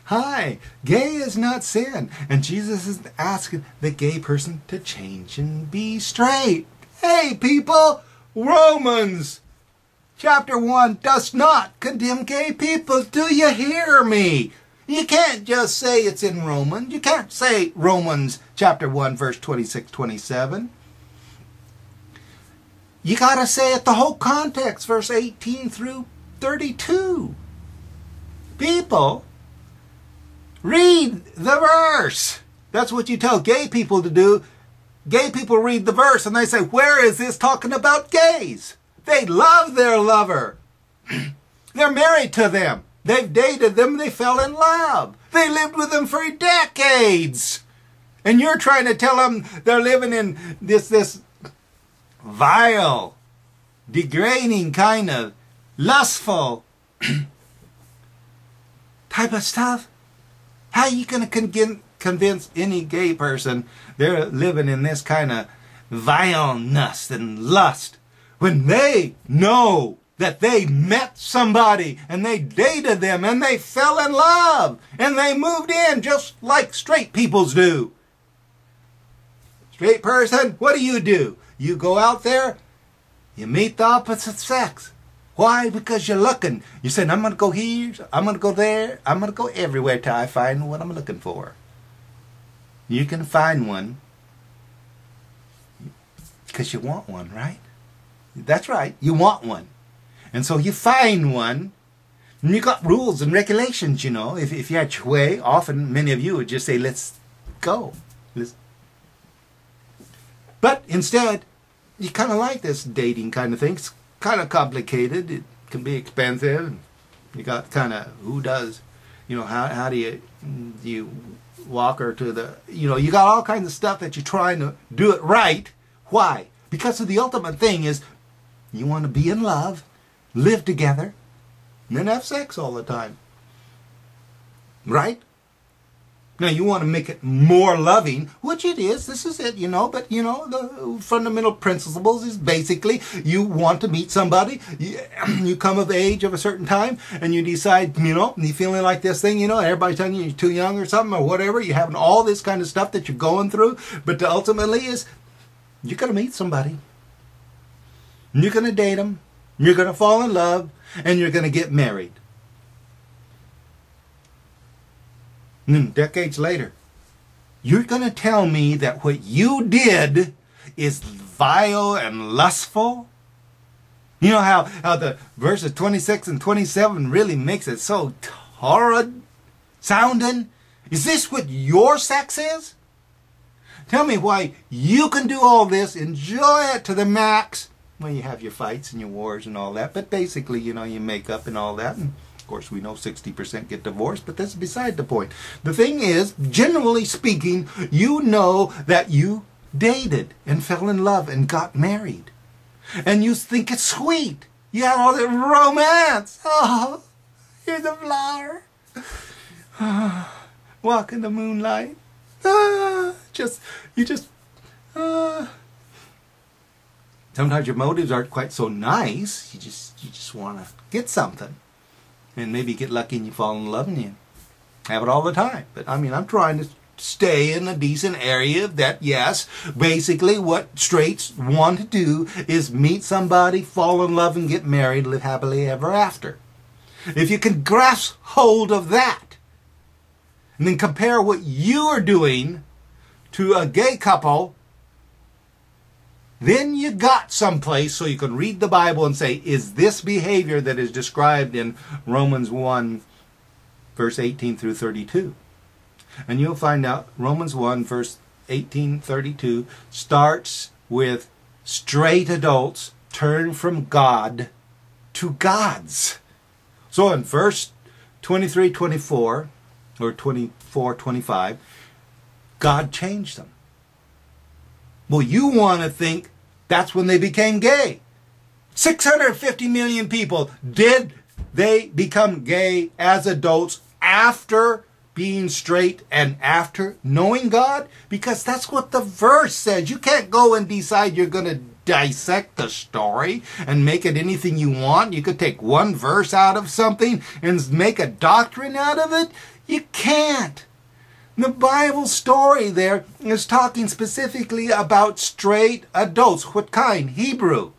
Hi, gay is not sin. And Jesus is asking the gay person to change and be straight. Hey, people, Romans chapter 1 does not condemn gay people. Do you hear me? You can't just say it's in Romans. You can't say Romans chapter 1 verse 26, 27. You got to say it the whole context, verse 18 through 32. People, read the verse. That's what you tell gay people to do. Gay people read the verse and they say, where is this talking about gays? They love their lover. They're married to them. They've dated them. They fell in love. They lived with them for decades. And you're trying to tell them they're living in this vile, degrading kind of lustful type of stuff. How are you going to convince any gay person they're living in this kind of vileness and lust when they know that they met somebody and they dated them and they fell in love and they moved in just like straight peoples do? Straight person, what do? You go out there, you meet the opposite sex. Why? Because you're looking. You said, I'm going to go here, I'm going to go there, I'm going to go everywhere till I find what I'm looking for. You can find one because you want one, right? That's right, you want one. And so you find one, and you got rules and regulations, you know. If you had your way, often many of you would just say, let's go. But instead, you kind of like this dating kind of thing. It's kind of complicated. It can be expensive. You got kind of, who does? You know, how do you walk her to the, you know, you got all kinds of stuff that you're trying to do it right. Why? Because of the ultimate thing is you want to be in love, live together, and then have sex all the time. Right? Now, you want to make it more loving, which it is. This is it, you know. But, you know, the fundamental principles is basically you want to meet somebody. You come of age of a certain time, and you decide, you know, you're feeling like this thing, you know, everybody's telling you you're too young or something or whatever. You're having all this kind of stuff that you're going through. But the ultimately is you're going to meet somebody. You're going to date them. You're going to fall in love. And you're going to get married. And then decades later, you're going to tell me that what you did is vile and lustful? You know how the verses 26 and 27 really makes it so horrid sounding? Is this what your sex is? Tell me why you can do all this, enjoy it to the max. Well, you have your fights and your wars and all that, but basically, you know, you make up and all that. And of course, we know 60% get divorced, but that's beside the point. The thing is, generally speaking, you know that you dated and fell in love and got married. And you think it's sweet. You have all the romance. Oh, here's a flower. Walk in the moonlight. Sometimes your motives aren't quite so nice. You just want to get something. And maybe get lucky and you fall in love and you have it all the time. But I mean, I'm trying to stay in a decent area that, yes, basically what straights want to do is meet somebody, fall in love and get married, live happily ever after. If you can grasp hold of that and then compare what you are doing to a gay couple, then you got someplace so you can read the Bible and say, is this behavior that is described in Romans 1, verse 18 through 32? And you'll find out Romans 1, verse 18, 32 starts with straight adults turn from God to gods. So in verse 23, 24, or 24, 25, God changed them. Well, you want to think that's when they became gay. 650 million people, did they become gay as adults after being straight and after knowing God? Because that's what the verse says. You can't go and decide you're going to dissect the story and make it anything you want. You could take one verse out of something and make a doctrine out of it. You can't. The Bible story there is talking specifically about straight adults. What kind? Hebrew.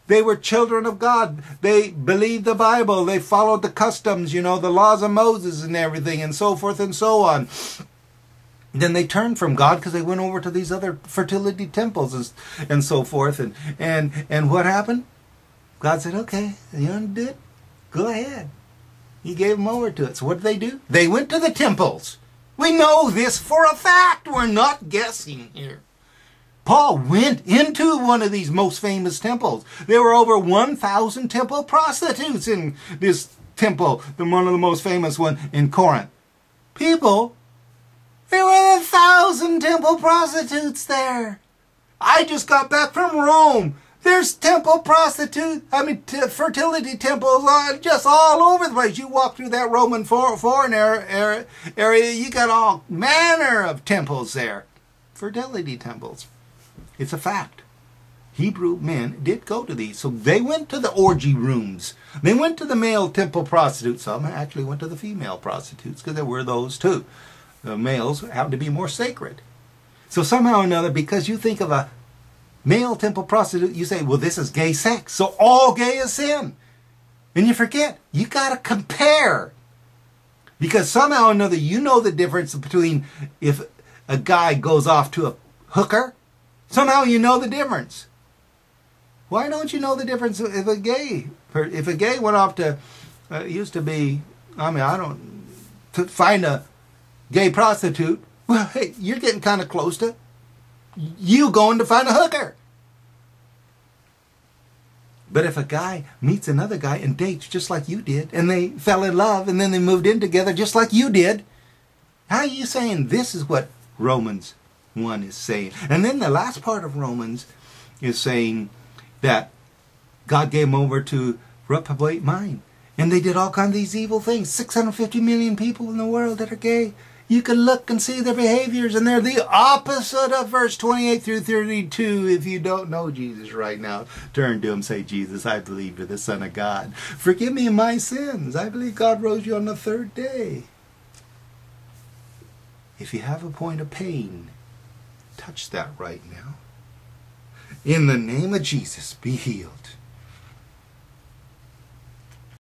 They were children of God. They believed the Bible. They followed the customs, the laws of Moses and everything, and so forth and so on. Then they turned from God because they went over to these other fertility temples and so forth. And what happened? God said, okay, you want to do it? Go ahead. He gave them over to it. So what did they do? They went to the temples. We know this for a fact. We're not guessing here. Paul went into one of these most famous temples. There were over 1,000 temple prostitutes in this temple, one of the most famous one in Corinth. People, there were 1,000 temple prostitutes there. I just got back from Rome. There's fertility temples just all over the place. You walk through that Roman foreign area, you got all manner of temples there. Fertility temples. It's a fact. Hebrew men did go to these. So they went to the orgy rooms. They went to the male temple prostitutes. Some actually went to the female prostitutes because there were those too. The males happened to be more sacred. So somehow or another, because you think of a male temple prostitute, you say, well, this is gay sex. So all gay is sin. And you forget, you got to compare. Because somehow or another, you know the difference between if a guy goes off to a hooker. Somehow you know the difference. Why don't you know the difference if a gay went off to, used to be, to find a gay prostitute, well, hey, you're getting kind of close to you going to find a hooker. But if a guy meets another guy and dates just like you did, and they fell in love, and then they moved in together just like you did, how are you saying this is what Romans 1 is saying? And then the last part of Romans is saying that God gave them over to reprobate mind. And they did all kinds of these evil things. 650 million people in the world that are gay. You can look and see their behaviors, and they're the opposite of verse 28 through 32. If you don't know Jesus right now, turn to him, say, Jesus, I believe you're the Son of God. Forgive me my sins. I believe God rose you on the third day. If you have a point of pain, touch that right now. In the name of Jesus, be healed.